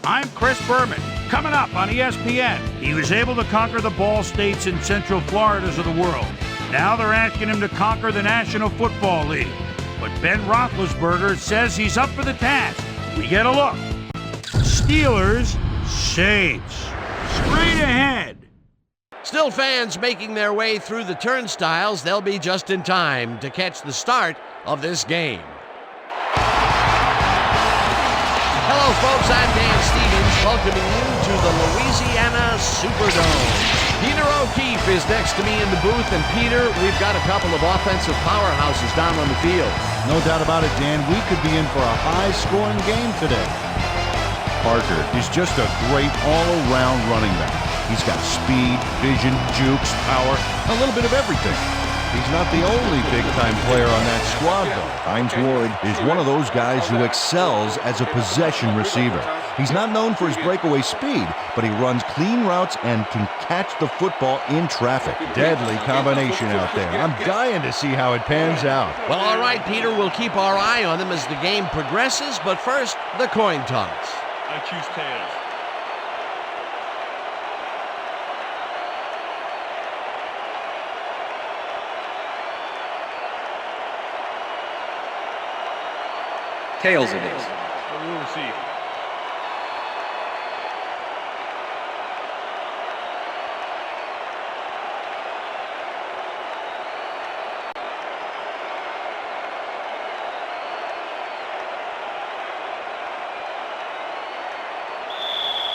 I'm Chris Berman. Coming up on ESPN, he was able to conquer the Ball States and Central Floridas of the world. Now they're asking him to conquer the National Football League. But Ben Roethlisberger says he's up for the task. We get a look. Steelers, Saints. Straight ahead. Still fans making their way through the turnstiles. They'll be just in time to catch the start of this game. Hello, folks. I'm Dan Stevens, welcoming you to the Louisiana Superdome. Peter O'Keefe is next to me in the booth, and Peter, we've got a couple of offensive powerhouses down on the field. No doubt about it, Dan. We could be in for a high-scoring game today. Parker is just a great all-around running back. He's got speed, vision, jukes, power, a little bit of everything. He's not the only big-time player on that squad, though. Hines Ward is one of those guys who excels as a possession receiver. He's not known for his breakaway speed, but he runs clean routes and can catch the football in traffic. Deadly combination out there. I'm dying to see how it pans out. Well, all right, Peter, we'll keep our eye on them as the game progresses, but first, the coin toss. I choose tails. Tails it is. We'll receive.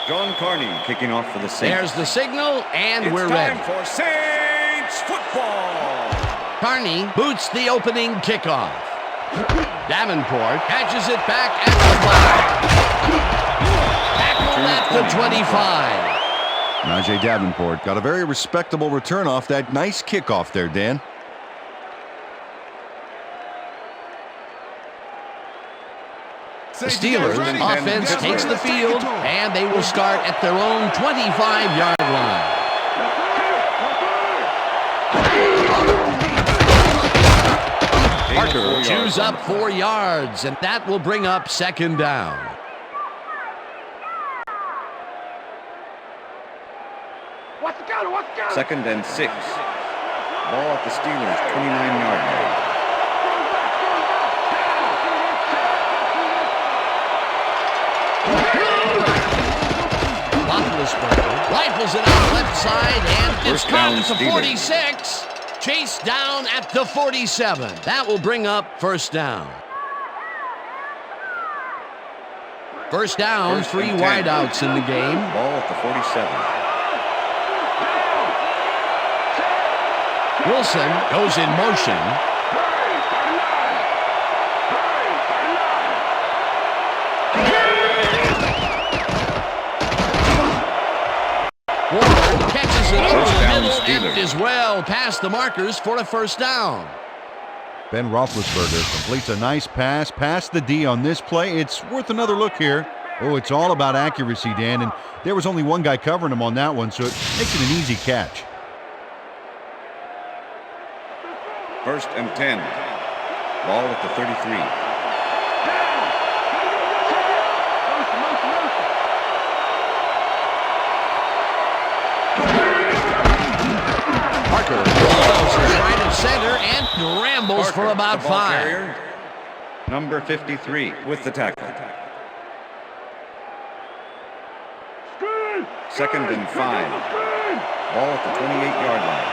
John Carney kicking off for the Saints. There's the signal, and we're time ready. for Saints football. Carney boots the opening kickoff. Davenport catches it back at the 5. Tackled at the 25. Najee Davenport got a very respectable return off that nice kickoff there, Dan. The Steelers offense takes the field, and they will start at their own 25-yard line. Parker chews up 4 yards, and that will bring up second down. Second and 6. Ball at the Steelers' 29-yard line. Roethlisberger rifles it out left side, and it's caught at the Steelers. 46. Chased down at the 47. That will bring up first down. First down, 3 wideouts in the game. Ball at the 47. Wilson goes in motion. Ward catches it over the middle and is well past the markers for a first down. Ben Roethlisberger completes a nice pass past the D on this play. It's worth another look here. Oh, it's all about accuracy, Dan, and there was only one guy covering him on that one, so it makes it an easy catch. First and 10. Ball at the 33. Parker goes right at center and rambles Parker, for about the ball 5. carrier, number 53 with the tackle. Second and 5. Ball at the 28-yard line.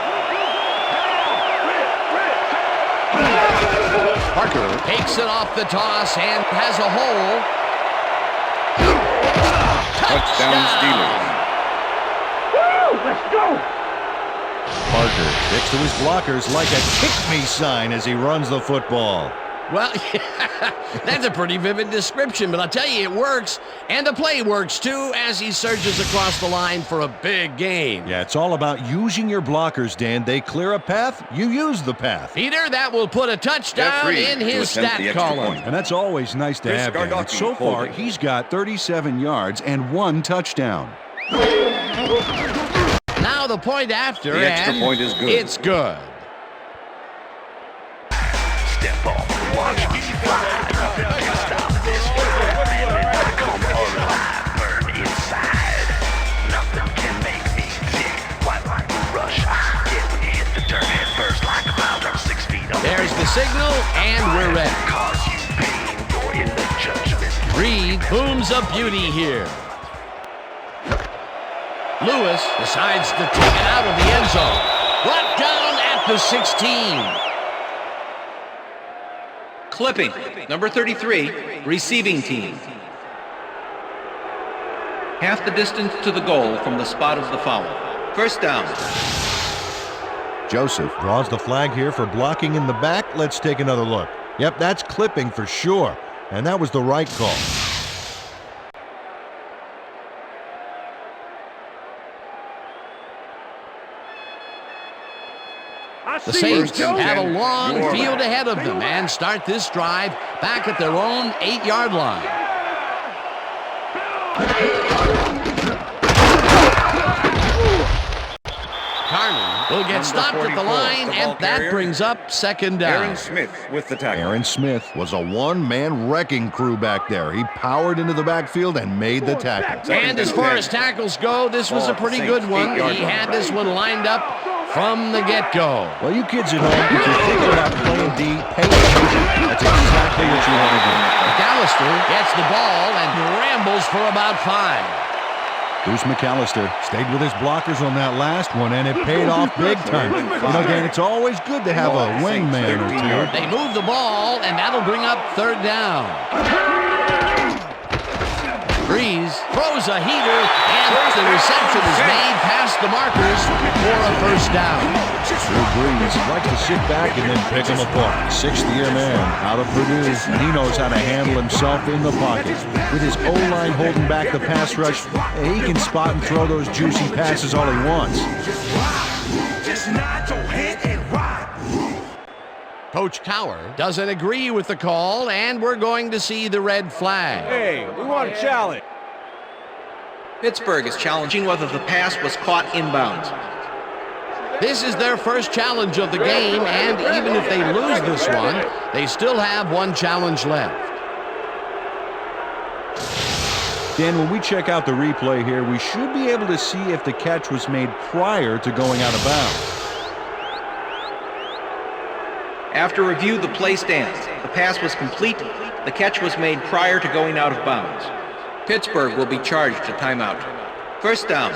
Parker takes it off the toss and has a hole. Touchdown Steelers. Let's go. Parker sticks to his blockers like a kick-me sign as he runs the football. Well, that's a pretty vivid description, but I'll tell you, it works. And the play works, too, as he surges across the line for a big gain. Yeah, it's all about using your blockers, Dan. They clear a path, you use the path. Peter, that will put a touchdown in his stat column. And that's always nice to have, Dan. And so far, he's got 37 yards and 1 touchdown. Now the point after, The extra and point is good. It's good. Step off and watch me fly. Nothing can stop this fire. Come alive, Bernie. signal, and we're ready. Cause you pain for in the judgment. Reed booms a beauty here. Lewis decides to take it out of the end zone. Brought down at the 16. Clipping, number 33, receiving team. Half the distance to the goal from the spot of the foul. First down. Joseph draws the flag here for blocking in the back. Let's take another look. Yep, that's clipping for sure. And that was the right call. The Saints have a long field ahead of them and start this drive back at their own 8-yard line. Carney will get stopped at the line, and that brings up second down. Aaron Smith with the tackle. Aaron Smith was a one-man wrecking crew back there. He powered into the backfield and made the tackle. And as far as tackles go, this was a pretty good one. He had this one lined up from the get-go. Well, you kids at home, if you're thinking about playing D, pay attention. That's exactly what you want to do. McAllister gets the ball and rambles for about 5. Bruce McAllister stayed with his blockers on that last one, and it paid off big time. You know, Dan, it's always good to have a wingman or two. They move the ball, and that'll bring up third down. Breeze throws a heater, and the reception is made past the markers for a first down. Drew Brees likes to sit back and then pick them apart. Sixth-year man out of Purdue, and he knows how to handle himself in the pocket. With his O-line holding back the pass rush, he can spot and throw those juicy passes all he wants. Coach Tower doesn't agree with the call, and we're going to see the red flag. Hey, we want a challenge. Pittsburgh is challenging whether the pass was caught inbounds. This is their first challenge of the game, and even if they lose this one, they still have one challenge left. Dan, when we check out the replay here, we should be able to see if the catch was made prior to going out of bounds. After review, the play stands. The pass was complete. The catch was made prior to going out of bounds. Pittsburgh will be charged a timeout. First down.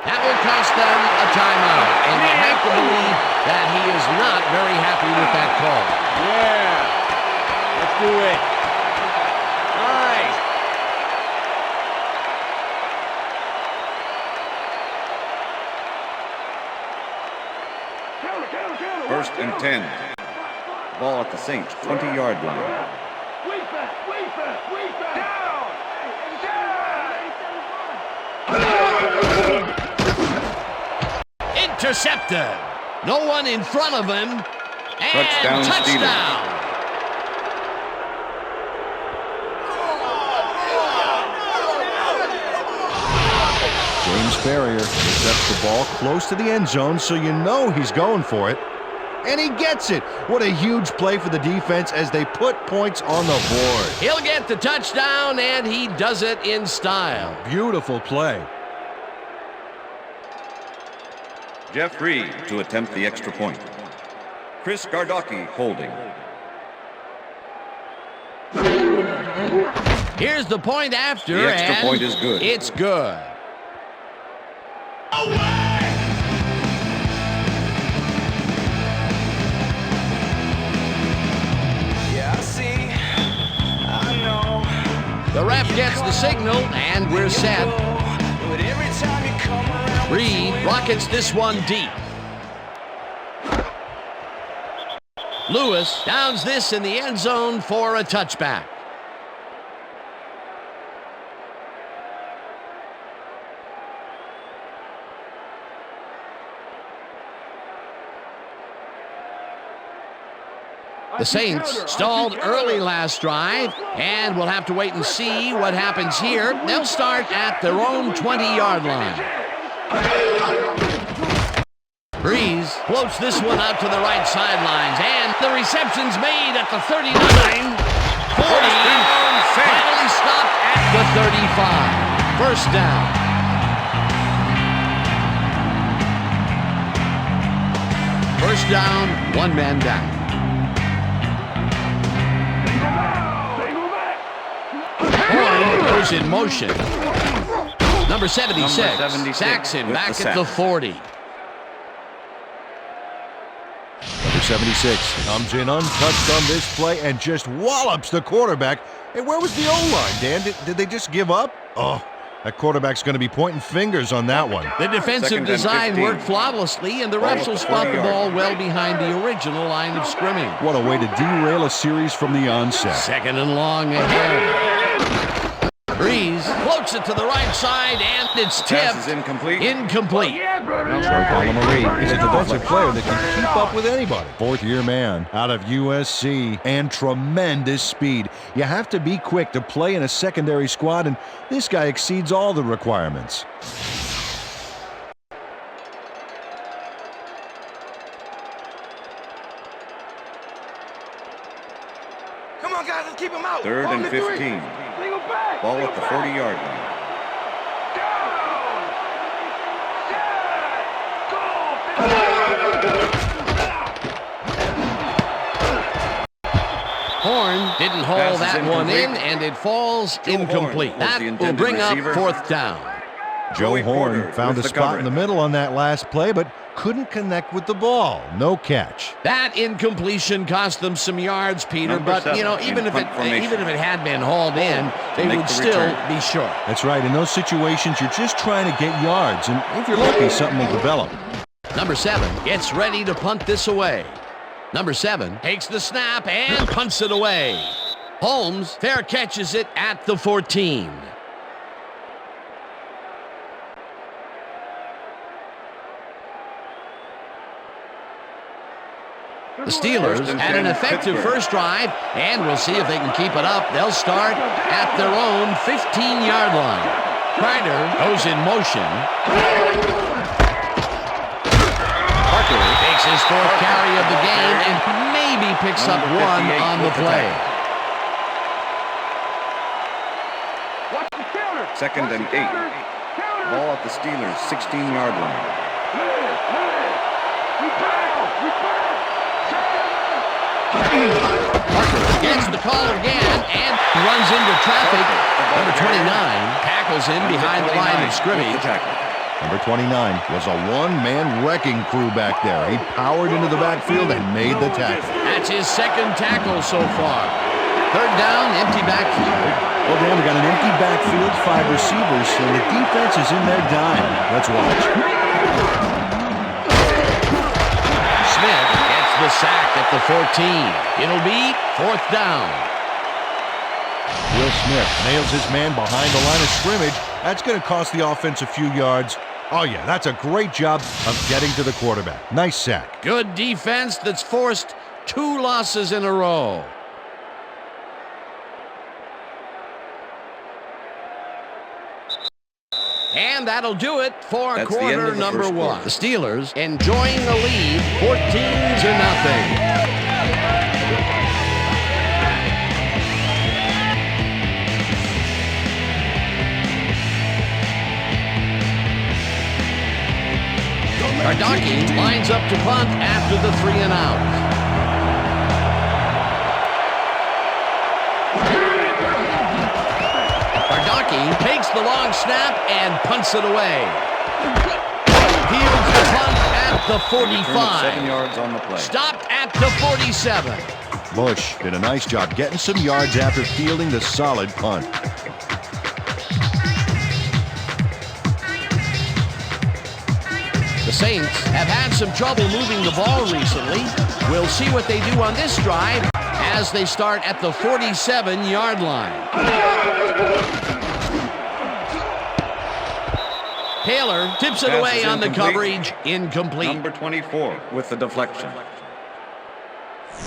That will cost them a timeout, and you have to believe that he is not very happy with that call. Yeah, let's do it. Nice. First and 10. Ball at the Saints 20-yard line. Intercepted. No one in front of him. And touchdown. James Ferrier intercepts the ball close to the end zone, so you know he's going for it. And he gets it. What a huge play for the defense as they put points on the board. He'll get the touchdown, and he does it in style. Beautiful play. Jeff Reed to attempt the extra point. Chris Gardocki holding. Here's the point after, The extra and point is good. It's good. The ref gets the signal, and we're set. Reed rockets this one deep. Lewis downs this in the end zone for a touchback. The Saints stalled early last drive, and we'll have to wait and see what happens here. They'll start at their own 20-yard line. Breeze floats this one out to the right sidelines, and the reception's made at the 39, 40, finally stopped at the 35. First down. First down, one man down. goes in motion. Number 76, Saxon back at the 40. Number 76 comes in untouched on this play and just wallops the quarterback. Hey, where was the O-line, Dan? Did they just give up? Oh, that quarterback's going to be pointing fingers on that one. The defensive design worked flawlessly, and the refs will spot the ball well behind the original line of scrimmage. What a way to derail a series from the onset. Second and long ahead. Breeze floats it to the right side, and it's tipped. Pass is incomplete. Incomplete. Troy Polamalu is a defensive player that can keep up with anybody. Fourth-year man out of USC and tremendous speed. You have to be quick to play in a secondary squad, and this guy exceeds all the requirements. Come on, guys, let's keep him out. Third and 15. Ball at the 40-yard line. Horn didn't haul that one in, and it falls incomplete. That will bring up fourth down. Joe Horn found a spot in the middle on that last play, but couldn't connect with the ball. No catch. That incompletion cost them some yards, Peter, but, you know, even if it had been hauled in, they would still be short. That's right. In those situations, you're just trying to get yards, and if you're lucky, something will develop. Number 7 gets ready to punt this away. Number 7 takes the snap and punts it away. Holmes fair catches it at the 14. The Steelers had an effective first drive, and we'll see if they can keep it up. They'll start at their own 15-yard line. Ryder goes in motion. Parker takes his fourth carry of the game and maybe picks up one on the play. Second and 8. Ball at the Steelers' 16-yard line. Parker gets the call again and runs into traffic. Number 29 tackles in behind the line of scrimmage. Number 29 was a one-man wrecking crew back there. He powered into the backfield and made the tackle. That's his second tackle so far. Third down, empty backfield. Well, Dan, we got an empty backfield, 5 receivers, and the defense is in their dime. Let's watch. Smith gets the sack at the 14. It'll be fourth down. Will Smith nails his man behind the line of scrimmage. That's going to cost the offense a few yards. Oh, yeah, that's a great job of getting to the quarterback. Nice sack. Good defense that's forced 2 losses in a row. And that'll do it for quarter number 1. The Steelers enjoying the lead, 14-0. Gardocki lines up to punt after the 3 and out. Gardocki takes the long snap and punts it away. Fields the punt at the 45. 7 yards on the play. Stopped at the 47. Bush did a nice job getting some yards after fielding the solid punt. The Saints have had some trouble moving the ball recently. We'll see what they do on this drive as they start at the 47-yard line. Taylor tips it away on the coverage. Incomplete. Number 24 with the deflection.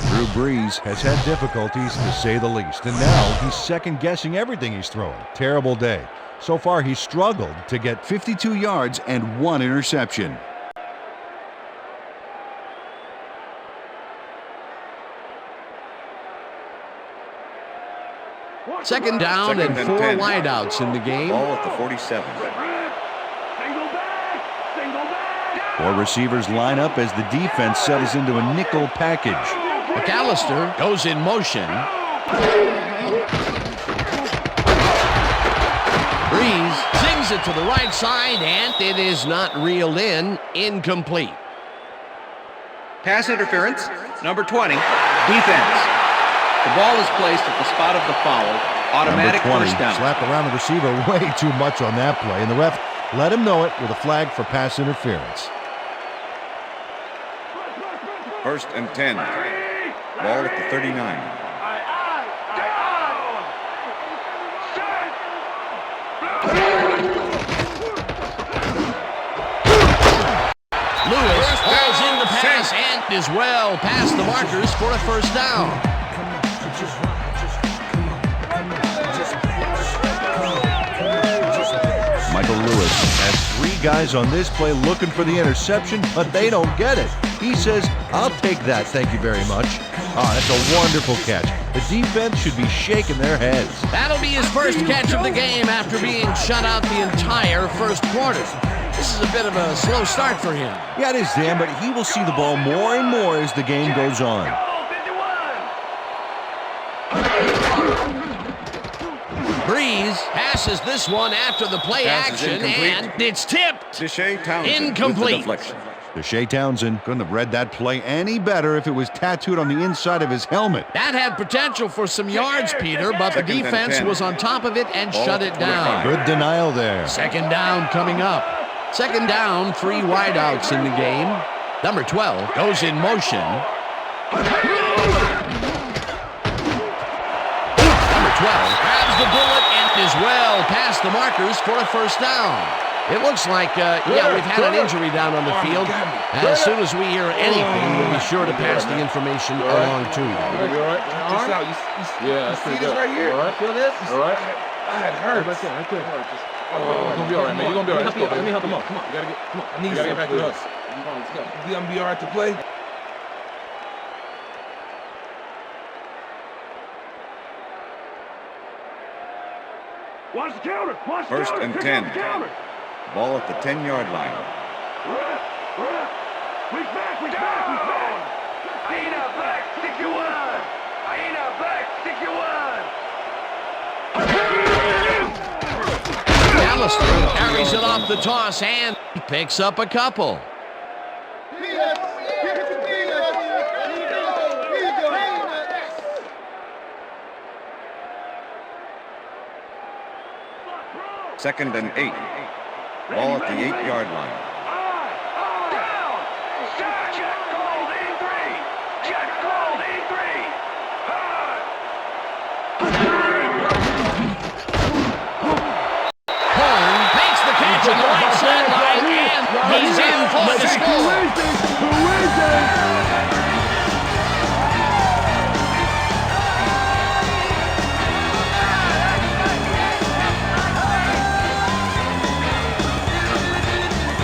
Drew Brees has had difficulties, to say the least, and now he's second-guessing everything he's throwing. Terrible day. So far, he's struggled to get 52 yards and 1 interception. Second down and 4 wideouts in the game. Ball at the 47. 4 receivers line up as the defense settles into a nickel package. McAllister goes in motion. Breeze zings it to the right side, and it is not reeled in. Incomplete. Pass interference, number 20, defense. The ball is placed at the spot of the foul. Automatic Number 20 first down. slapped around the receiver way too much on that play, and the ref let him know it with a flag for pass interference. 1st and 10. Ball at the 39. Lewis hauls in the pass and is well past the markers for a first down. Michael Lewis has 3 guys on this play looking for the interception, but they don't get it. He says, "I'll take that, thank you very much." Oh, that's a wonderful catch. The defense should be shaking their heads. That'll be his first catch of the game after being shut out the entire first quarter. This is a bit of a slow start for him. Yeah, it is, Dan, but he will see the ball more and more as the game goes on. Breeze passes this one after the play action, and it's tipped. Deshae Townsend Incomplete. with the deflection. Deshae Townsend couldn't have read that play any better if it was tattooed on the inside of his helmet. That had potential for some yards, Peter, but the 2nd and defense 10. was on top of it and Ball shut at it the down. 25. Good denial there. 2nd down coming up. 2nd down, 3 wideouts in the game. Number 12 goes in motion. Number 12 grabs the bullet and is well past the markers for a first down. It looks like, we've had an injury down on the field. As soon as we hear anything, we'll be sure to pass the information along to you. You all right? Just out. You see this right here? All right. Feel this? All right. It hurts. Right there. You're gonna be all right, man. You're gonna be all right. Let's go. Let me help him up. Come on. Come on. I need you to get back to us. Let's go. You gonna be all right to play? Watch the counter. Watch the 1st counter. and Pick 10. up the counter. Ball at the 10-yard line. We back. Hyena back. 61. Hyena back. 61. Allister carries it off the toss and picks up a couple. Second and 8. Ball at the 8-yard line. Down. Check called E3. Check called E3. Horn makes the catch on the right sideline, and he's in for the score.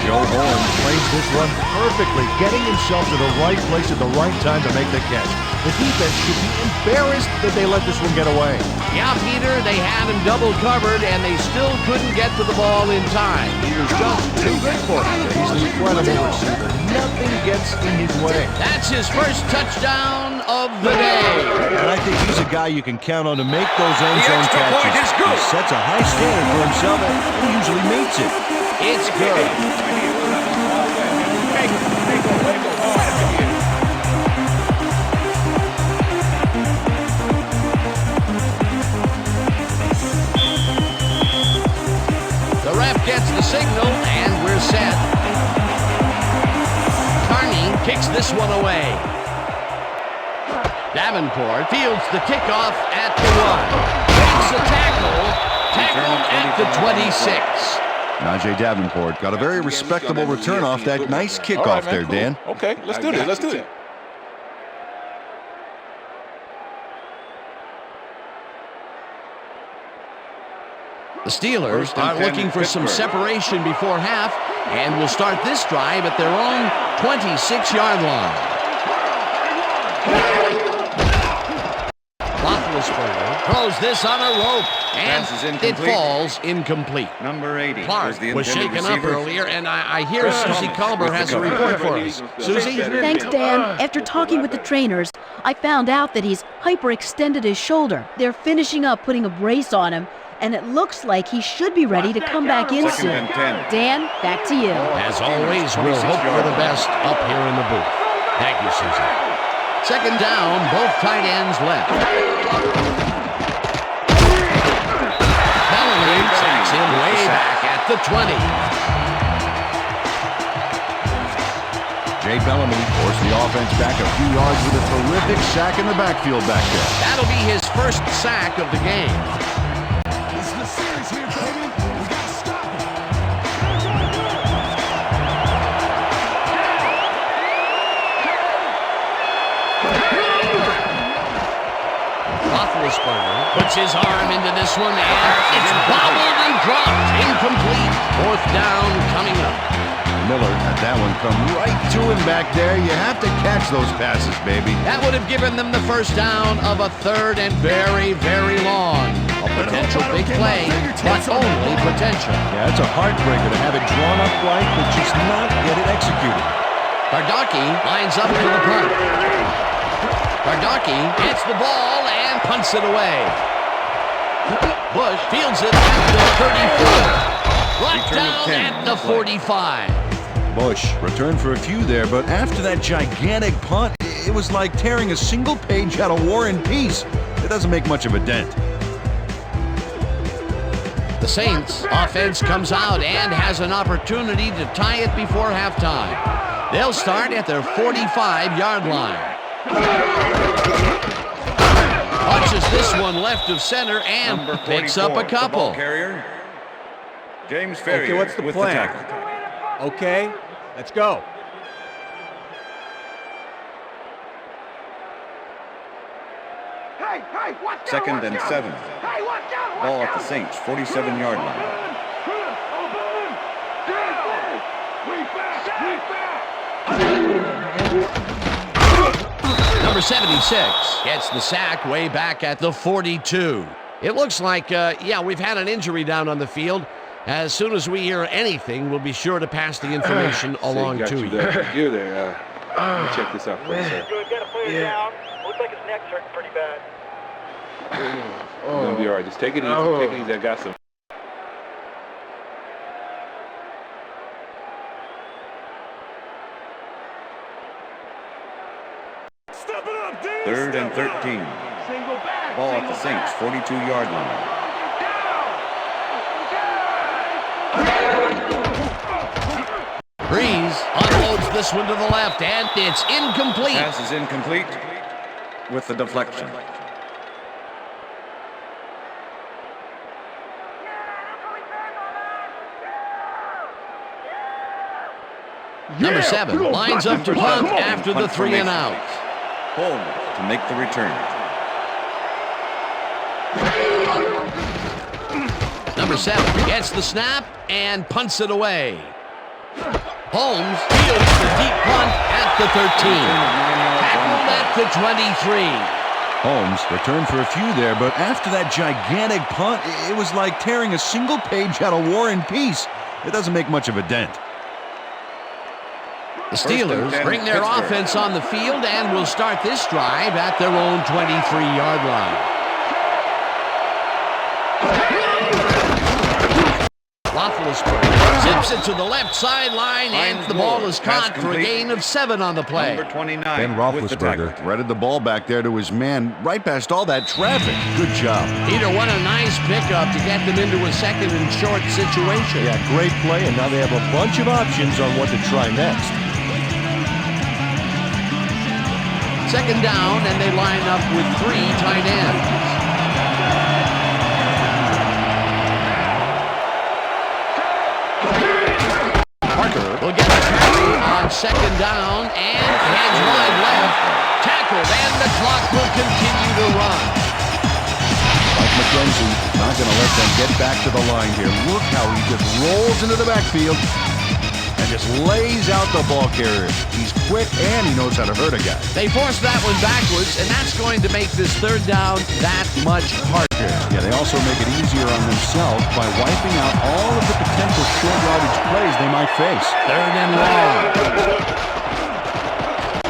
Joe Horn plays this run perfectly, getting himself to the right place at the right time to make the catch. The defense should be embarrassed that they let this one get away. Yeah, Peter, they had him double covered, and they still couldn't get to the ball in time. He was just too good for it. He's an incredible receiver. Nothing gets in his way. That's his first touchdown of the day. And I think he's a guy you can count on to make those end zone extra catches. point is good. He sets a high standard for himself, and he usually meets it. It's good. The ref gets the signal, and we're set. Carney kicks this one away. Davenport fields the kickoff at the 1. Makes a tackle. Tackled at the 26. Najee Davenport got a very respectable return off that nice kickoff there, Dan. Okay, let's do this. Let's do it. The Steelers are looking for some separation before half and will start this drive at their own 26-yard line. Roethlisberger throws this on a rope, and Pass is it incomplete. falls incomplete. Number 80 Clark the was intended shaken up receiver. earlier, and I hear Susie Culber has a report for us. Susie? Thanks, Dan. After talking with the trainers, I found out that he's hyperextended his shoulder. They're finishing up putting a brace on him, and it looks like he should be ready to come back in Second soon. and 10. Dan, back to you. As always, we'll hope for the best up here in the booth. Thank you, Susan. Second down, both tight ends left. Bellamy sacks him way back at the 20. Jay Bellamy forced the offense back a few yards with a terrific sack in the backfield back there. That'll be his first sack of the game. This is the series here, baby. We got to stop it. Roethlisberger puts his arm into this one, and it's bobbled and dropped. Incomplete. Fourth down coming up. Miller had that one come right to him back there. You have to catch those passes, baby. That would have given them the first down of a third and very, very long. A potential big play, but only potential. Yeah, it's a heartbreaker to have it drawn up right, but just not get it executed. Gardocki lines up for the punt. Gardocki gets the ball and punts it away. Bush fields it at the 34. Brought down at the 45. Bush returned for a few there, but after that gigantic punt, it was like tearing a single page out of War and Peace. It doesn't make much of a dent. The Saints offense comes out and has an opportunity to tie it before halftime. They'll start at their 45-yard line. Launches this one left of center and picks up a couple. The ball carrier, James Ferrier. Okay, what's the with plan? The tackle. Okay, let's go. Hey, watch out, Second watch and out. 7. Hey, watch out, watch Ball out. at the Saints' 47-yard line. Number 76 gets the sack way back at the 42. It looks like, we've had an injury down on the field. As soon as we hear anything, we'll be sure to pass the information along to you. You're there. Let me check this out for a second. We've got a player down. Looks like his neck's hurting pretty bad. It's gonna be all right. Just take it easy. Take it easy. I got some. Step it up, D. Third and 13. Single back. Ball at the Saints' 42-yard line. Breeze unloads this one to the left, and it's incomplete. Pass is incomplete with the deflection. Number 7 lines up to punt after the 3 and out. Holmes to make the return. Number 7 gets the snap and punts it away. Holmes fields the deep punt at the 13. Tackled at the 23. Holmes returned for a few there, but after that gigantic punt, it was like tearing a single page out of War and Peace. It doesn't make much of a dent. The Steelers bring their offense on the field and will start this drive at their own 23-yard line. Roethlisberger zips it to the left sideline, and the ball is caught for a gain of 7 on the play. Number 29 Ben with the tackle. Roethlisberger threaded the ball back there to his man right past all that traffic. Good job. Peter, what a nice pickup to get them into a second and short situation. Yeah, great play, and now they have a bunch of options on what to try next. Second down, and they line up with 3 tight ends. Parker will get a carry on second down and heads wide left. Tackled, and the clock will continue to run. Mike McKenzie not going to let them get back to the line here. Look how he just rolls into the backfield and just lays out the ball carrier. He's quick and he knows how to hurt a guy. They force that one backwards, and that's going to make this third down that much harder. Yeah, they also make it easier on themselves by wiping out all of the potential short yardage plays they might face. Third and long.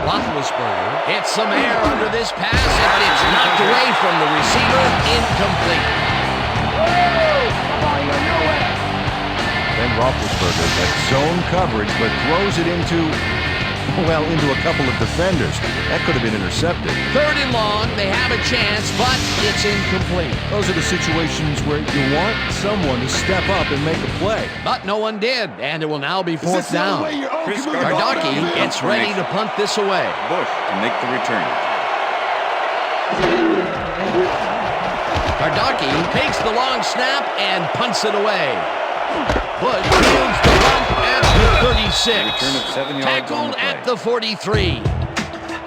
Roethlisberger hits some air under this pass, and it's knocked away from the receiver. Incomplete. Roethlisberger gets zone coverage, but throws it into a couple of defenders. That could have been intercepted. 3rd and long, they have a chance, but it's incomplete. Those are the situations where you want someone to step up and make a play. But no one did, and it will now be 4th down. Chris Gardocki gets ready to punt this away. Bush to make the return. Gardocki takes the long snap and punts it away. Bush fields the punt at the 36. Return of 7 yards Tackled on the play. at the 43.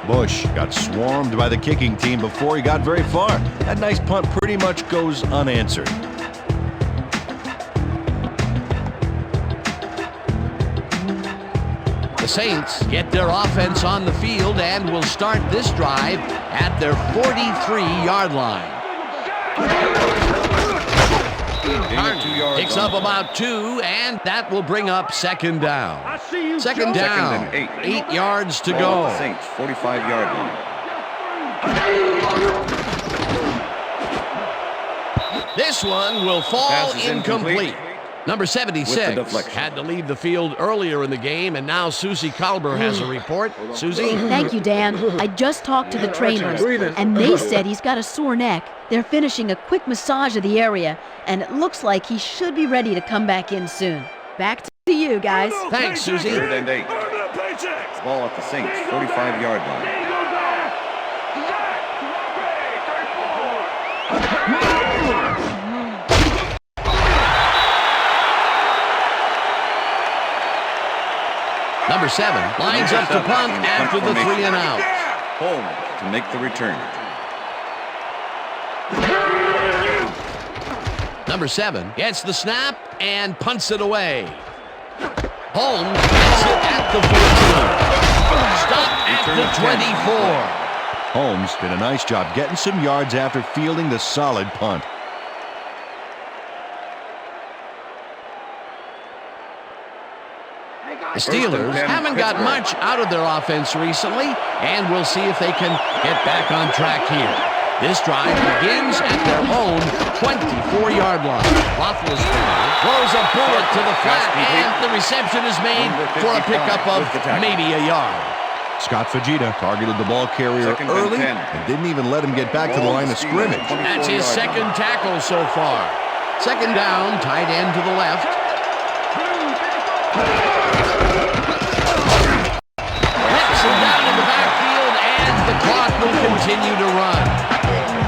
Bush got swarmed by the kicking team before he got very far. That nice punt pretty much goes unanswered. The Saints get their offense on the field and will start this drive at their 43-yard line. Picks up about 2, and that will bring up 2nd down. Second down, 8 yards to go. Saints, 45-yard line. This one will fall Pass is incomplete. Number With 76 the deflection. had to leave the field earlier in the game, and now Susie Kalber has a report. Susie? Thank you, Dan. I just talked to the trainers, and they said he's got a sore neck. They're finishing a quick massage of the area, and it looks like he should be ready to come back in soon. Back to you, guys. Thanks, Susie. 3rd and 8. Ball at the Saints, 45-yard line. Number 7 lines up to punt after the 3 and out. Holmes to make the return. Number 7 gets the snap and punts it away. Holmes gets it at the 14. Stop at the 24. Holmes did a nice job getting some yards after fielding the solid punt. The Steelers haven't got much out of their offense recently, and we'll see if they can get back on track here. This drive begins at their own 24-yard line. Roethlisberger throws a bullet to the flat, and the reception is made for a pickup of maybe a yard. Scott Fajita targeted the ball carrier early and didn't even let him get back to the line of scrimmage. That's his 2nd tackle so far. 2nd down, tight end to the left. Flips him down in the backfield, and the clock will continue to run.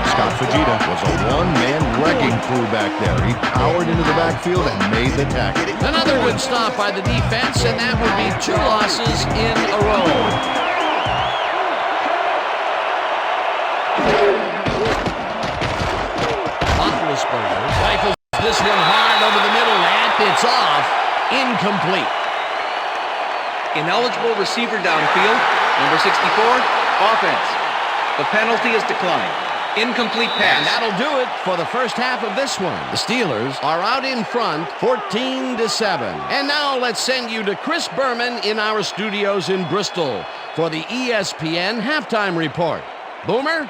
Scott Fajita was a one-man wrecking crew back there. He powered into the backfield and made the tackle. Another good stop by the defense, and that would be 2 losses in a row. Roethlisberger rifles this one hard over the middle, and it's off. Incomplete. Ineligible receiver downfield. Number 64, offense. The penalty is declined. Incomplete pass. And that'll do it for the first half of this one. The Steelers are out in front, 14-7. And now let's send you to Chris Berman in our studios in Bristol for the ESPN halftime report. Boomer?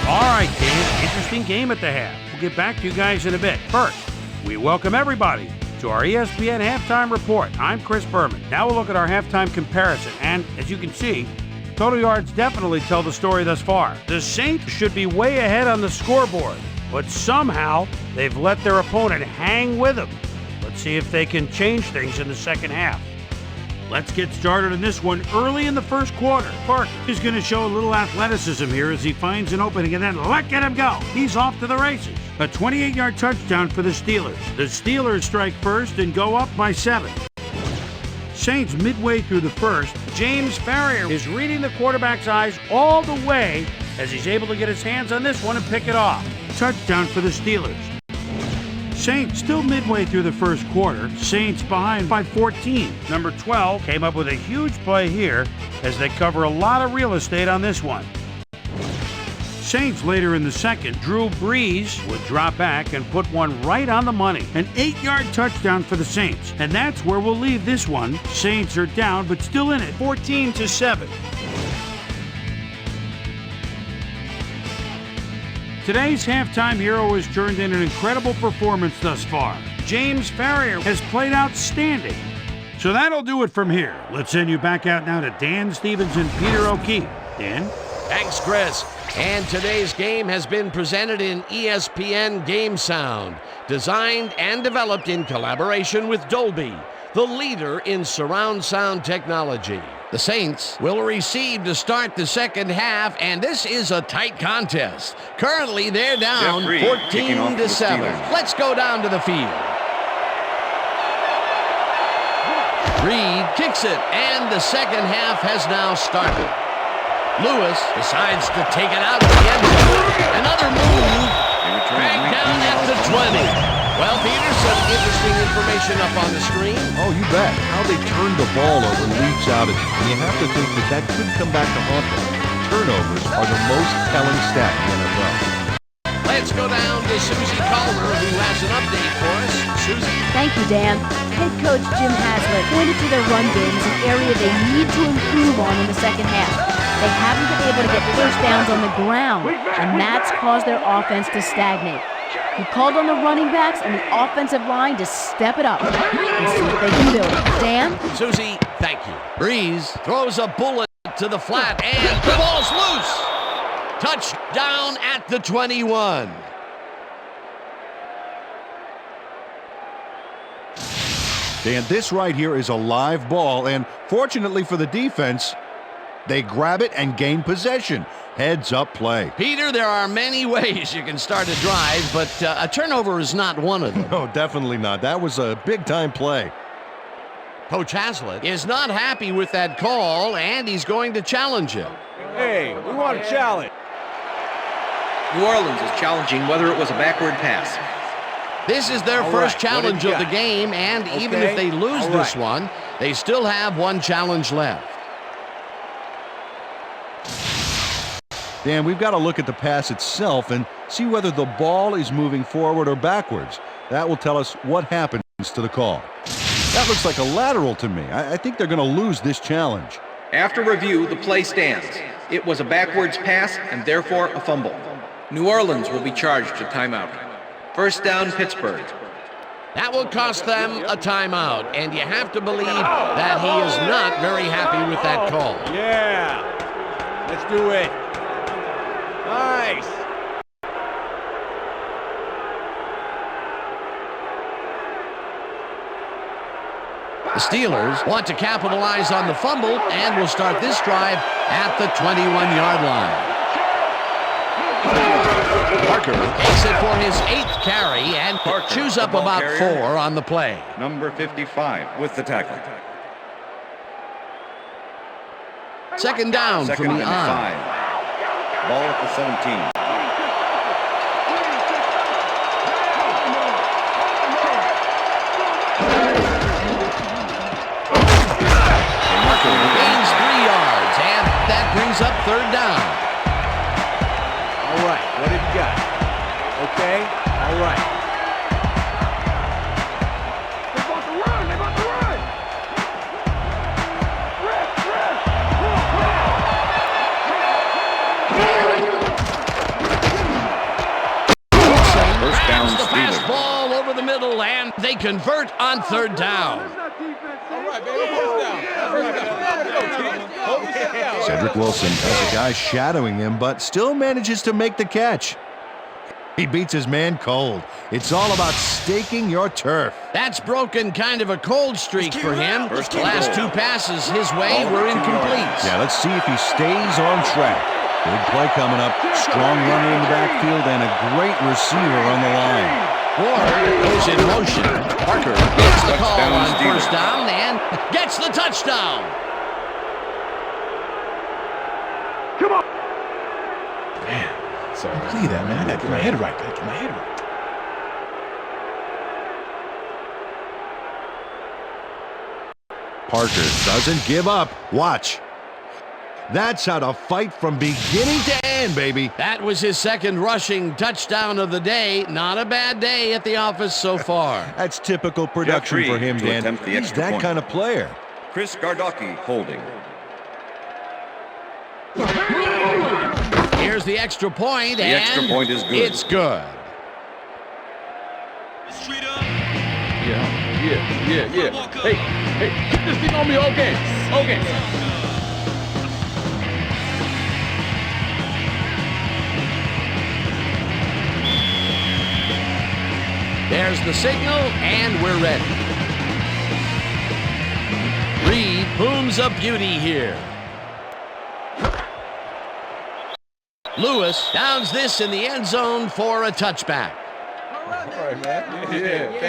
All right, Dan, interesting game at the half. We'll get back to you guys in a bit. First, we welcome everybody to our ESPN halftime report. I'm Chris Berman. Now we'll look at our halftime comparison. And as you can see, total yards definitely tell the story thus far. The Saints should be way ahead on the scoreboard, but somehow they've let their opponent hang with them. Let's see if they can change things in the second half. Let's get started in this one early in the first quarter. Parker is going to show a little athleticism here as he finds an opening and then let him go. He's off to the races. A 28-yard touchdown for the Steelers. The Steelers strike first and go up by 7. Saints midway through the first. James Farrier is reading the quarterback's eyes all the way as he's able to get his hands on this one and pick it off. Touchdown for the Steelers. Saints still midway through the first quarter. Saints behind by 14. Number 12 came up with a huge play here as they cover a lot of real estate on this one. Saints later in the second. Drew Brees would drop back and put one right on the money. An 8-yard touchdown for the Saints. And that's where we'll leave this one. Saints are down but still in it. 14-7. Today's halftime hero has turned in an incredible performance thus far. James Farrier has played outstanding. So that'll do it from here. Let's send you back out now to Dan Stevens and Peter O'Keefe. Dan? Thanks, Chris. And today's game has been presented in ESPN Game Sound, designed and developed in collaboration with Dolby, the leader in surround sound technology. The Saints will receive to start the second half, and this is a tight contest. Currently, they're down 14-7. Let's go down to the field. Reed kicks it, and the second half has now started. Lewis decides to take it out of the end zone. Another move. Back down at the 20. Well, Peter, some interesting information up on the screen. Oh, you bet. How they turned the ball over leaps out at you. And you have to think that could come back to haunt them. Turnovers are the most telling stat in the NFL. Let's go down to Susie Calmer, who has an update for us. Susie. Thank you, Dan. Head coach Jim Haslett pointed to their run game as an area they need to improve on in the second half. They haven't been able to get first downs on the ground, and that's caused their offense to stagnate. He called on the running backs and the offensive line to step it up and see what they can do. Dan? Susie, thank you. Breeze throws a bullet to the flat, and the ball's loose. Touchdown at the 21. Dan, this right here is a live ball, and fortunately for the defense, they grab it and gain possession. Heads up play. Peter, there are many ways you can start a drive, but a turnover is not one of them. No, definitely not. That was a big-time play. Coach Haslett is not happy with that call, and he's going to challenge him. Hey, we want a challenge. New Orleans is challenging whether it was a backward pass. This is their first challenge of the game, and even if they lose this one, they still have one challenge left. Dan, we've got to look at the pass itself and see whether the ball is moving forward or backwards. That will tell us what happens to the call. That looks like a lateral to me. I think they're going to lose this challenge. After review, the play stands. It was a backwards pass and therefore a fumble. New Orleans will be charged a timeout. First down, Pittsburgh. That will cost them a timeout, and you have to believe that he is not very happy with that call. Yeah, let's do it. Nice. The Steelers want to capitalize on the fumble and will start this drive at the 21-yard line. Parker takes it for his 8th carry and chews up about 4 on the play. Number 55 with the tackle. Second down from the eye. 5. Ball at the 17. Gains 3 yards, and that brings up third down. All right, what have you got? Okay, all right. They're about to run, they're about to run! First down, the pass Steelers. ball over the middle, and they convert on third down. All right, baby, first down. Cedric Wilson has a guy shadowing him, but still manages to make the catch. He beats his man cold. It's all about staking your turf. That's broken kind of a cold streak for him. The last 2 passes his way were incomplete. Yeah, let's see if he stays on track. Big play coming up. Strong runner in the backfield and a great receiver on the line. Ward goes in motion. Parker gets the call on first down and gets the touchdown. So, see that, man. I got to get my head right. Parker doesn't give up. Watch. That's how to fight from beginning to end, baby. That was his 2nd rushing touchdown of the day. Not a bad day at the office so far. That's typical production for him, Dan. He's that kind of player. Chris Gardocki holding. Here's the extra point, The extra point is good. It's good. Yeah. Hey, keep this thing on me all game. Okay. There's the signal, and we're ready. Reed booms a beauty here. Lewis downs this in the end zone for a touchback. All right, man. Yeah.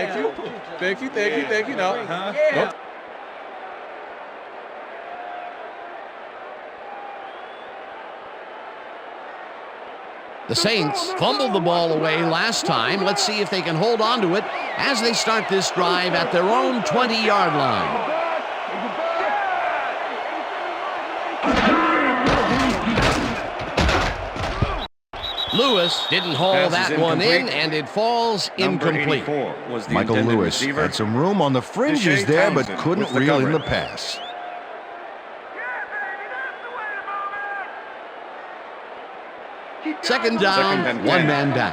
Thank you. No. Nope. The Saints fumbled the ball away last time. Let's see if they can hold on to it as they start this drive at their own 20-yard line. Lewis didn't haul that one in, and it falls incomplete. Was the Michael intended Lewis receiver. had some room on the fringes Deshae there, but Townsend couldn't with the reel in the coverage. pass. Second down, Second and 10. one man down.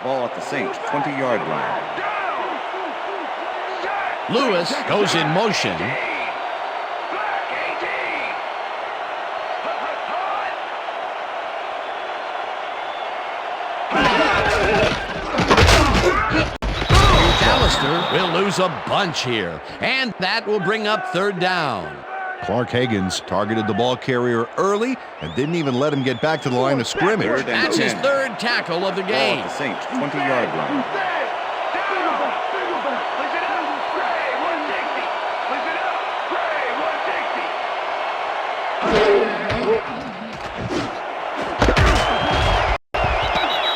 Ball at the Saints 20-yard line. Lewis goes in motion. McAllister will lose a bunch here, and that will bring up third down. Clark Higgins targeted the ball carrier early and didn't even let him get back to the line of scrimmage. Third and That's his 10. third tackle of the Ball game. at the Saints 20-yard line.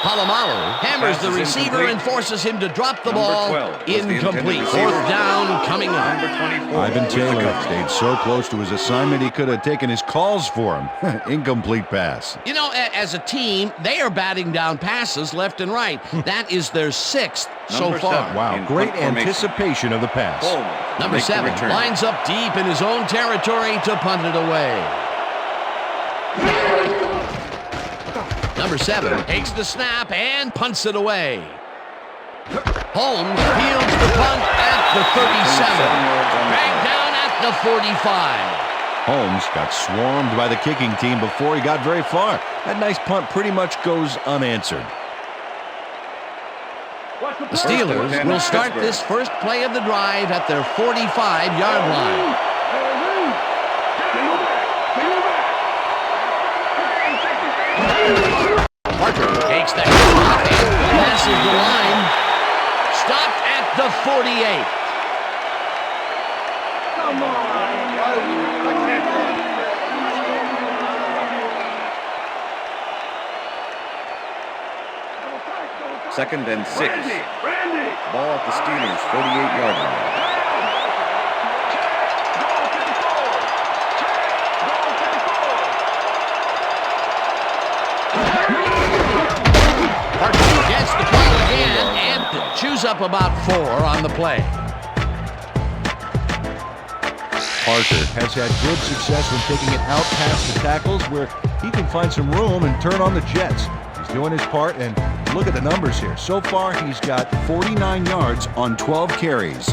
Palomalu hammers the Passes receiver incomplete. and forces him to drop the Number ball. 12 was the intended Incomplete. receiver. Fourth down coming up. Number 24. Ivan with the Taylor coverage. stayed so close to his assignment he could have taken his calls for him. Incomplete pass. You know, as a team, they are batting down passes left and right. That is their sixth so Number far. 7. Wow, In great punt formation. anticipation of the pass. Coleman Number makes the 7 return. lines up deep in his own territory to punt it away. Number 7 takes the snap and punts it away. Holmes fields the punt at the 37. 27 yards on the Dragged play. down at the 45. Holmes got swarmed by the kicking team before he got very far. That nice punt pretty much goes unanswered. The Steelers will start this first play of the drive at their 45-yard line. Parker takes that shot and passes the line. Stopped at the 48. Second and 6. Ball at the Steelers 48-yard line. Parker gets the ball again and chews up about 4 on the play. Parker has had good success when taking it out past the tackles where he can find some room and turn on the Jets. He's doing his part, and look at the numbers here. So far, he's got 49 yards on 12 carries.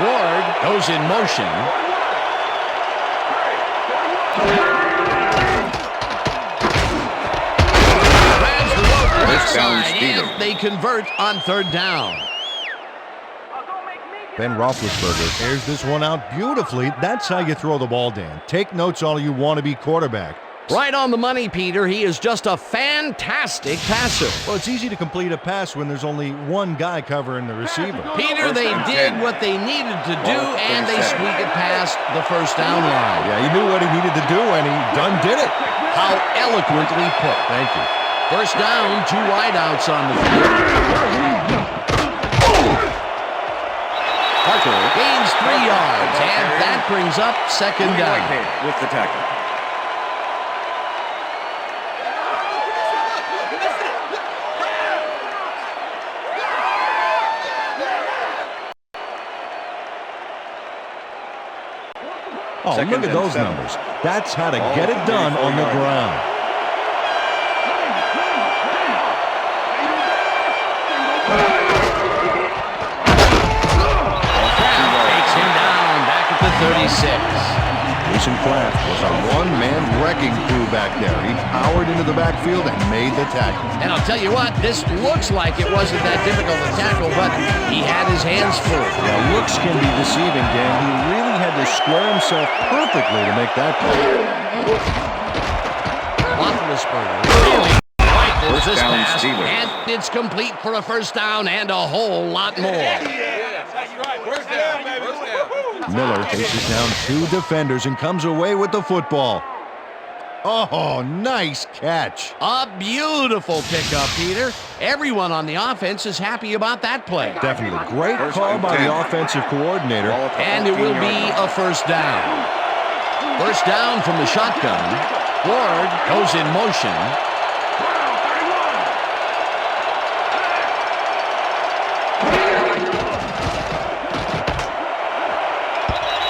Ward goes in motion. Grabs the rope left First down, side, Steelers. and they convert on third down. Ben Roethlisberger airs this one out beautifully. That's how you throw the ball, Dan. Take notes all you want to be quarterback. Right on the money, Peter. He is just a fantastic passer. Well, it's easy to complete a pass when there's only one guy covering the receiver. Peter, they did what they needed to do, and they squeak it past the first down line. Yeah, he knew what he needed to do, and he done did it. How eloquently put. Thank you. First down, 2 wideouts on the field. Parker gains 3 yards, and that brings up second down. Whitehead with the tackle. Oh, look at those numbers. That's how to get it done on the ground. Takes him down back at the 36. Jason Kraft was a one-man wrecking crew back there. He powered into the backfield and made the tackle. And I'll tell you what, this looks like it wasn't that difficult to tackle, but he had his hands full. Yeah, looks can be deceiving, Dan. He really had to square himself perfectly to make that play. Roethlisberger really rifles this down, pass, Steelers. and it's complete for a first down and a whole lot more. Miller faces down 2 defenders and comes away with the football. Oh, nice catch. A beautiful pickup, Peter. Everyone on the offense is happy about that play. Definitely great call by the offensive coordinator. And it will be a first down. First down from the shotgun. Ward goes in motion.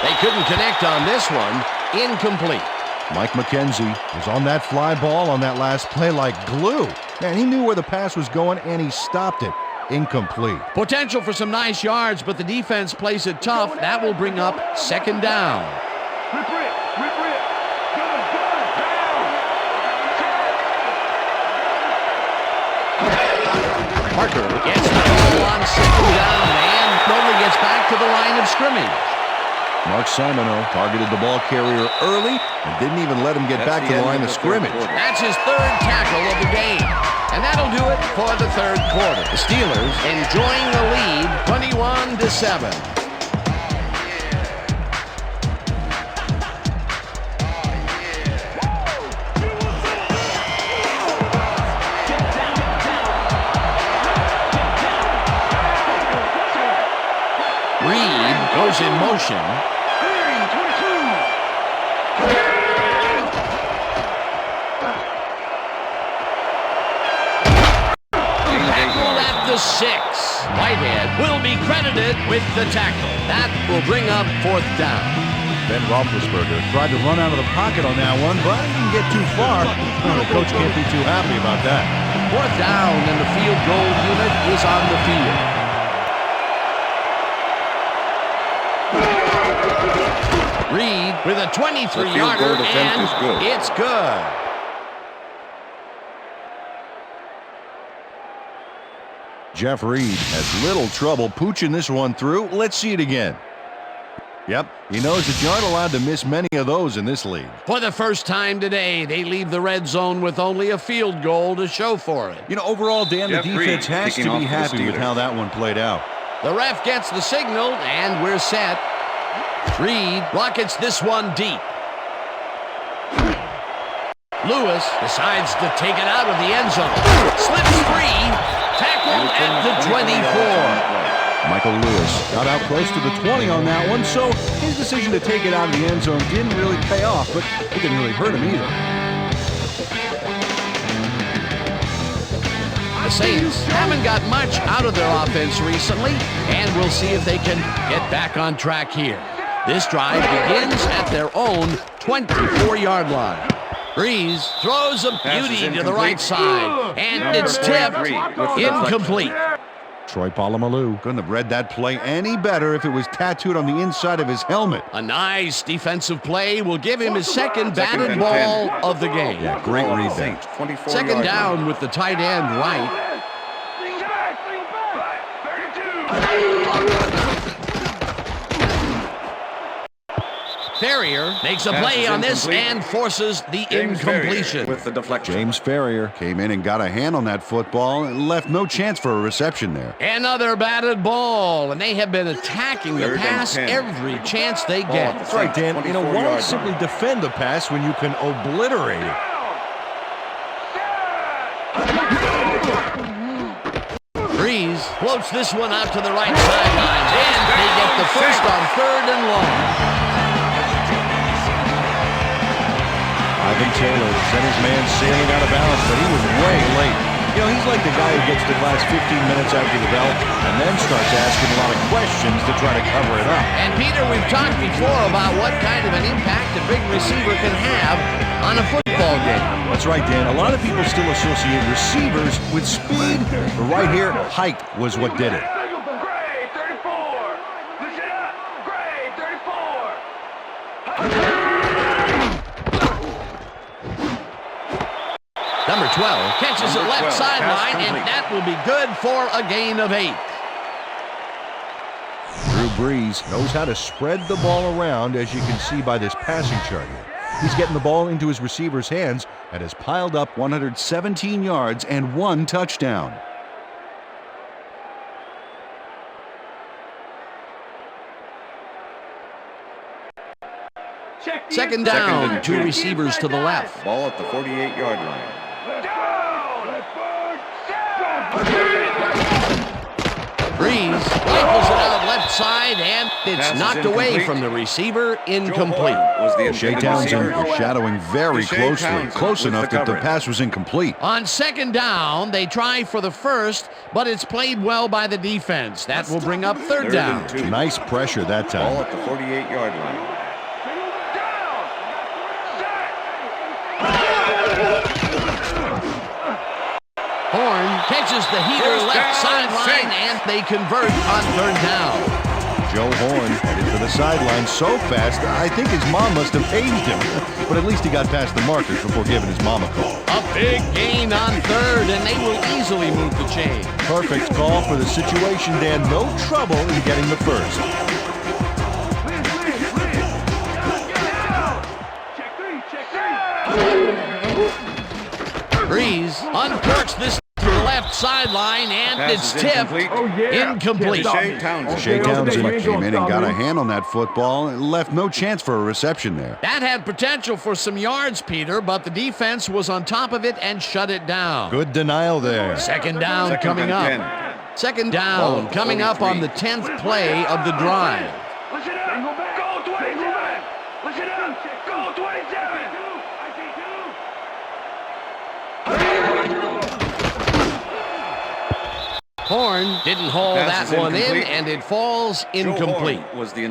They couldn't connect on this one. Incomplete. Mike McKenzie was on that fly ball on that last play like glue. Man, he knew where the pass was going, and he stopped it. Incomplete. Potential for some nice yards, but the defense plays it tough. That will bring up second down. Parker gets the ball on second down and only gets back to the line of scrimmage. Mark Simoneau targeted the ball carrier early and didn't even let him get back to the line of scrimmage. That's his third tackle of the game. And that'll do it for the third quarter. The Steelers enjoying the lead 21-7. Reed goes in motion. Tackled at the 6. Whitehead will be credited with the tackle. That will bring up fourth down. Ben Roethlisberger tried to run out of the pocket on that one, but he didn't get too far. Well, the coach can't be too happy about that. Fourth down, and the field goal unit is on the field. Reed with a 23-yarder, and it's good. Jeff Reed has little trouble pooching this one through. Let's see it again. Yep, he knows that you aren't allowed to miss many of those in this league. For the first time today, they leave the red zone with only a field goal to show for it. You know, overall, Dan, the defense has to be happy with how that one played out. The ref gets the signal, and we're set. Reed rockets this one deep. Lewis decides to take it out of the end zone. Slips free. Tackled at the 24. Michael Lewis got out close to the 20 on that one, so his decision to take it out of the end zone didn't really pay off, but it didn't really hurt him either. The Saints haven't got much out of their offense recently, and we'll see if they can get back on track here. This drive begins at their own 24-yard line. Breeze throws a beauty to the right side, and it's tipped incomplete. Troy Polamalu couldn't have read that play any better if it was tattooed on the inside of his helmet. A nice defensive play will give him his second batted ball of the game. Yeah, great read there. Second down with the tight end right. Ferrier makes a play on this and forces the incompletion. With the deflection. James Ferrier came in and got a hand on that football and left no chance for a reception there. Another batted ball, and they have been attacking the pass every chance they get. That's right, Dan. You know, why simply defend the pass when you can obliterate it? Breeze floats this one out to the right sideline, and they get the first on third and long. Ivan Taylor sent his man sailing out of bounds, but he was way late. You know, he's like the guy who gets the last 15 minutes after the bell and then starts asking a lot of questions to try to cover it up. And Peter, we've talked before about what kind of an impact a big receiver can have on a football game. That's right, Dan. A lot of people still associate receivers with speed, but right here, height was what did it. Number 12 catches the left sideline, and that will be good for a gain of 8. Drew Brees knows how to spread the ball around, as you can see by this passing chart here. He's getting the ball into his receiver's hands and has piled up 117 yards and 1 touchdown. Second down, 2 receivers to the left. Ball at the 48-yard line. Brees rifles it out left side, and it's knocked away from the receiver, incomplete. Shea Townsend was shadowing very closely, close enough that the pass was incomplete. On second down, they try for the first, but it's played well by the defense. That will bring up third down. Nice pressure that time. Ball at the 48-yard line. Horn catches the heater left sideline, and they convert on third down. Joe Horn headed for the sideline so fast, I think his mom must have paged him. But at least he got past the markers before giving his mom a call. A big gain on third, and they will easily move the chain. Perfect call for the situation, Dan. No trouble in getting the first. Brees uncorks this to the left sideline, and it's tipped. Incomplete. Shea Townsend came in and got a hand on that football and left no chance for a reception there. That had potential for some yards, Peter, but the defense was on top of it and shut it down. Good denial there. Second down coming up. Second down coming up on the 10th play of the drive. Listen up. Go 27. Listen up. Go 27. Horn didn't haul that one in, and it falls incomplete.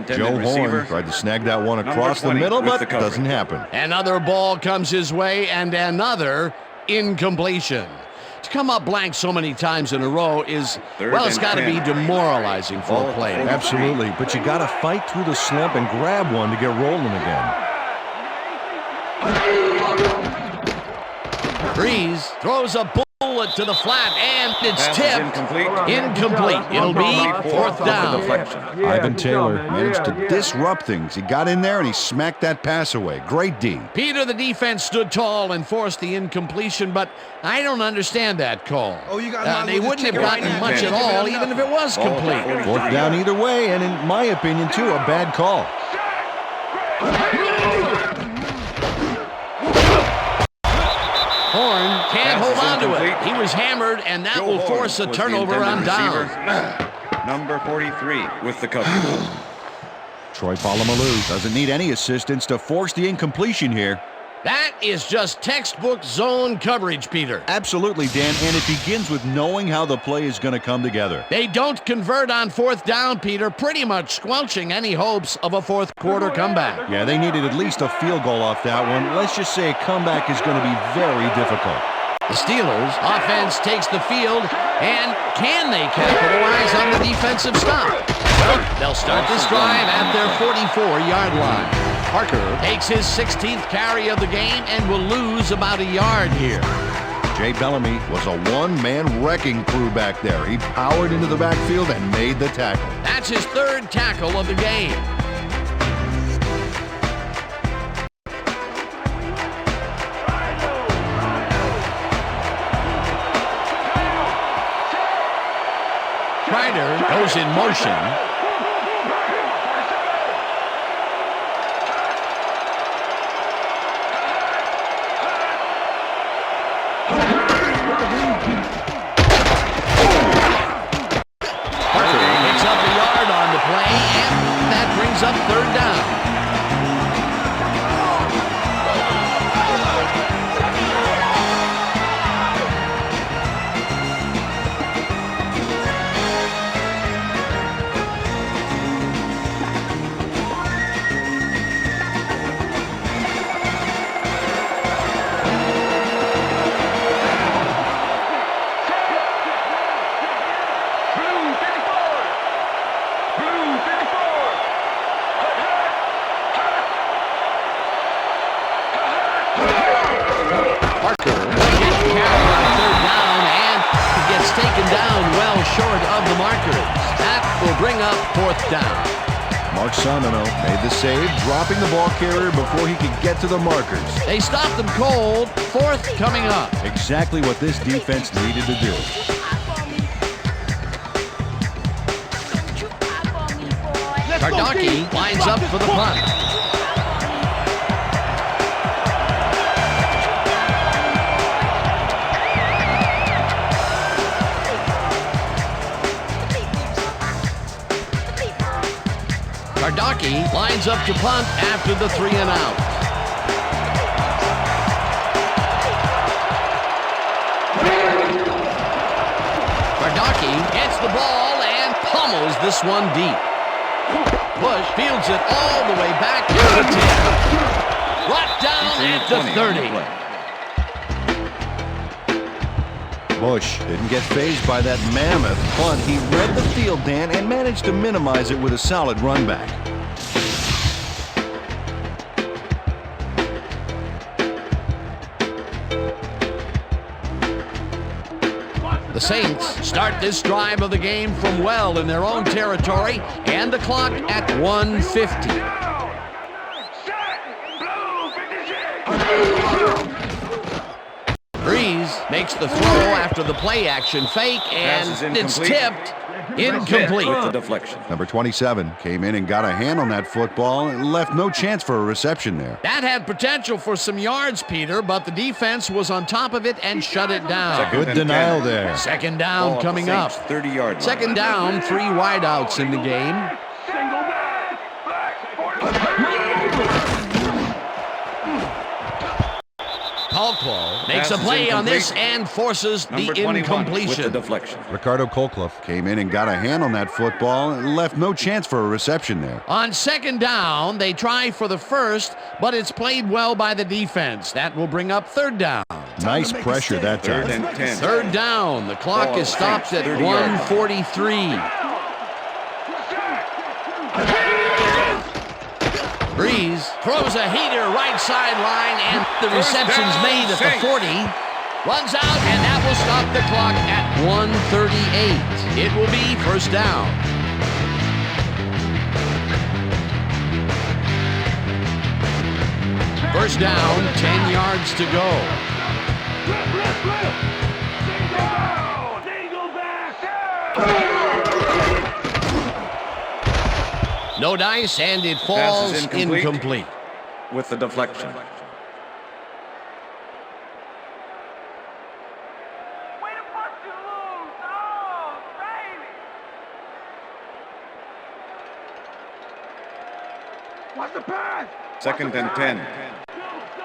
Joe Horn tried to snag that one across the middle, but it doesn't happen. Another ball comes his way, and another incompletion. To come up blank so many times in a row is, well, it's got to be demoralizing for a player. Absolutely, but you got to fight through the slump and grab one to get rolling again. Brees throws a bullet to the flat, and it's tipped. Incomplete. It'll be fourth down. Ivan Taylor managed to disrupt things. He got in there and he smacked that pass away. Great D. Peter, the defense stood tall and forced the incompletion, but I don't understand that call. They wouldn't have gotten much at all, even if it was complete. Fourth down either way, and in my opinion, too, a bad call. Horn can't hold on to it. He was hammered, and that will force a turnover on down. Number 43 with the coverage. Troy Polamalu doesn't need any assistance to force the incompletion here. That is just textbook zone coverage, Peter. Absolutely, Dan, and it begins with knowing how the play is going to come together. They don't convert on fourth down, Peter, pretty much squelching any hopes of a fourth quarter comeback. Yeah, they needed at least a field goal off that one. Let's just say a comeback is going to be very difficult. The Steelers' offense takes the field, and can they capitalize on the defensive stop? Well, they'll start this drive at their 44-yard line. Parker takes his 16th carry of the game and will lose about a yard here. Jay Bellamy was a one-man wrecking crew back there. He powered into the backfield and made the tackle. That's his third tackle of the game. Ryder goes in motion. Up third down. short of the markers. That will bring up 4th down. Mark Simino made the save, dropping the ball carrier before he could get to the markers. They stopped them cold. 4th coming up. Exactly what this defense needed to do. Gardocki lines up for the punt. Gardocki lines up to punt after the 3 and out. Gardocki gets the ball and pummels this one deep. Bush fields it all the way back to the 10. Brought down at the 30. Bush didn't get fazed by that mammoth punt. He read the field, Dan, and managed to minimize it with a solid run back. The Saints start this drive of the game from well in their own territory, and the clock at 1:50. Breeze makes the throw after the play action fake, and it's tipped. Incomplete. With the deflection. Number 27 came in and got a hand on that football and left no chance for a reception there. That had potential for some yards, Peter, but the defense was on top of it and shut it down. Good denial there. 2nd down coming up. 30-yard line. 2nd down, 3 wideouts in the game. Colclough makes a play on this and forces the incompletion. With the deflection. Ricardo Colclough came in and got a hand on that football and left no chance for a reception there. On 2nd down, they try for the first, but it's played well by the defense. That will bring up 3rd down. Nice pressure that time. 3rd and 10. 3rd down. The clock is stopped at 1:43. Breeze throws a heater right sideline, and the reception's made at the 40. Runs out, and that will stop the clock at 1:38. It will be 1st down. First down, 10 yards to go. No dice, and it falls incomplete. With the deflection. What's the pass? 2nd and 10.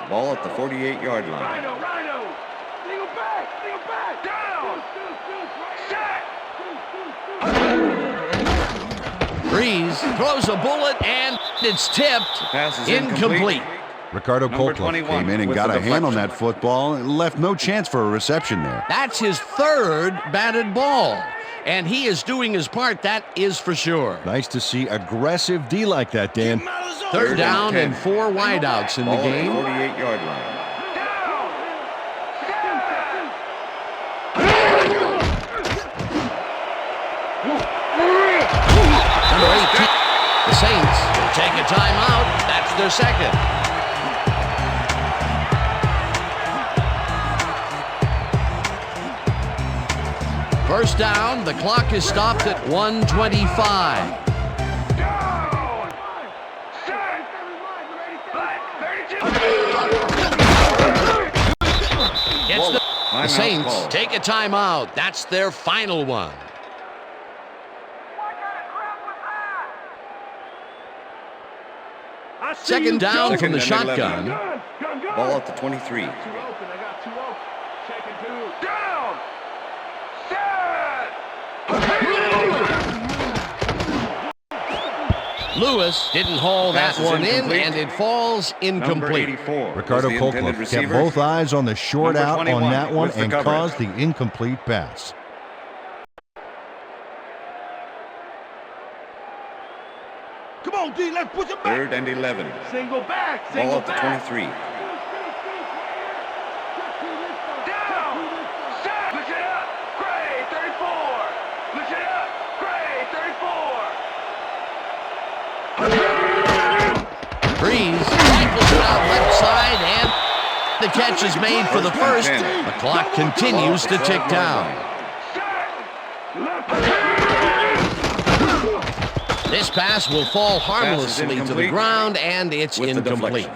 Ball at the 48-yard line. Rhino. Single back. Down. Set. Breeze throws a bullet, and it's tipped. Pass is incomplete. Ricardo Colclough came in and got a hand on that football and left no chance for a reception there. That's his 3rd batted ball, and he is doing his part, that is for sure. Nice to see aggressive D like that, Dan. 3rd down and 4 wideouts in the game. 48-yard line. Number 18. The Saints will take a timeout. That's their 2nd. First down, the clock is stopped at 1:25. The Saints take a timeout. That's their final one. Second down from the shotgun. Ball at the 23. Down. Lewis didn't haul that one in, and it falls incomplete. Ricardo Colclough kept both eyes on the short out on that one and caused the incomplete pass. Come on, D, let's push it back. 3rd and 11. Single back. Ball at the 23. Down. Set. Look it up. Gray, 34. The catch is made for the first. The clock continues to tick down. This pass will fall harmlessly to the ground, and it's incomplete.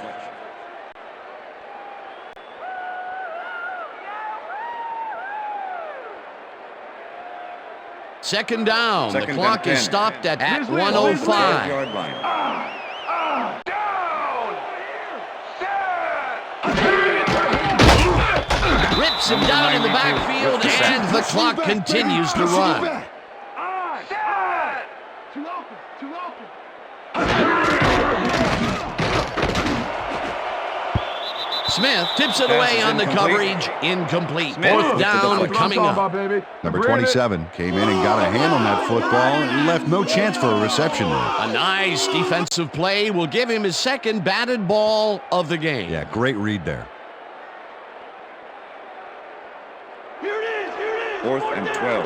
Second down. The clock is stopped at 1:05. Rips him down in the backfield, and the clock continues to run. Smith tips it away on the coverage. Incomplete. Fourth down coming up. Number 27 came in and got a hand on that football and left no chance for a reception there. A nice defensive play will give him his second batted ball of the game. Yeah, great read there. 4th and 12.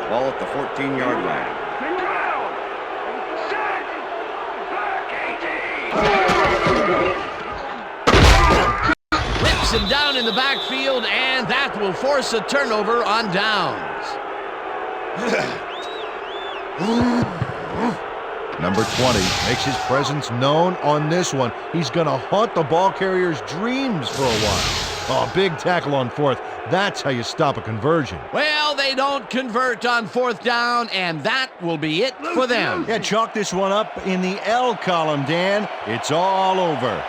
Ball at the 14-yard line. Rips him down in the backfield, and that will force a turnover on downs. Number 20 makes his presence known on this one. He's going to haunt the ball carrier's dreams for a while. Oh, big tackle on fourth. That's how you stop a conversion. Well, they don't convert on fourth down, and that will be it for them. Yeah, chalk this one up in the L column, Dan. It's all over.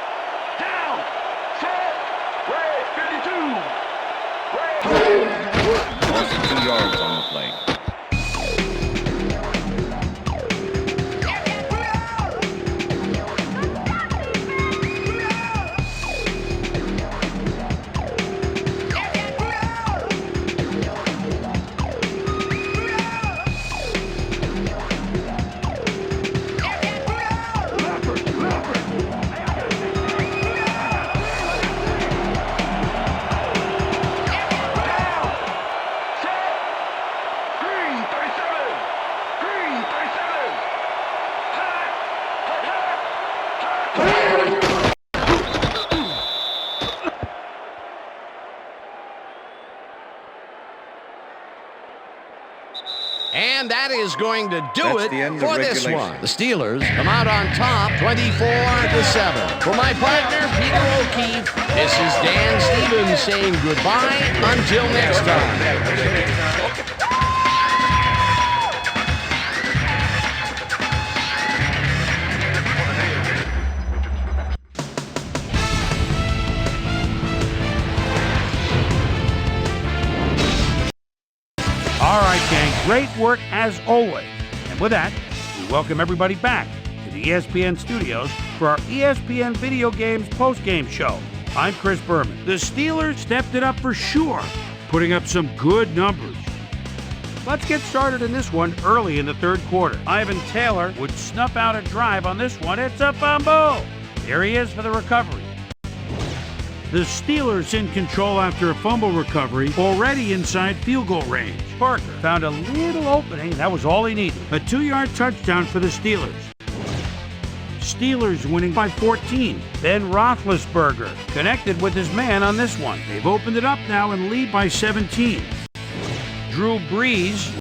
Down, set, red 52. Lost 2 yards on the play. And that is going to do it for this one. regulation. The Steelers come out on top, 24-7. For my partner, Peter O'Keefe, this is Dan Stevens saying goodbye until next time. All right, gang, great work as always. And with that, we welcome everybody back to the ESPN studios for our ESPN Video Games postgame show. I'm Chris Berman. The Steelers stepped it up for sure, putting up some good numbers. Let's get started in this one early in the third quarter. Ivan Taylor would snuff out a drive on this one. It's a fumble. There he is for the recovery. The Steelers in control after a fumble recovery, already inside field goal range. Parker found a little opening, that was all he needed. A 2-yard touchdown for the Steelers. Steelers winning by 14. Ben Roethlisberger connected with his man on this one. They've opened it up now and lead by 17. Drew Brees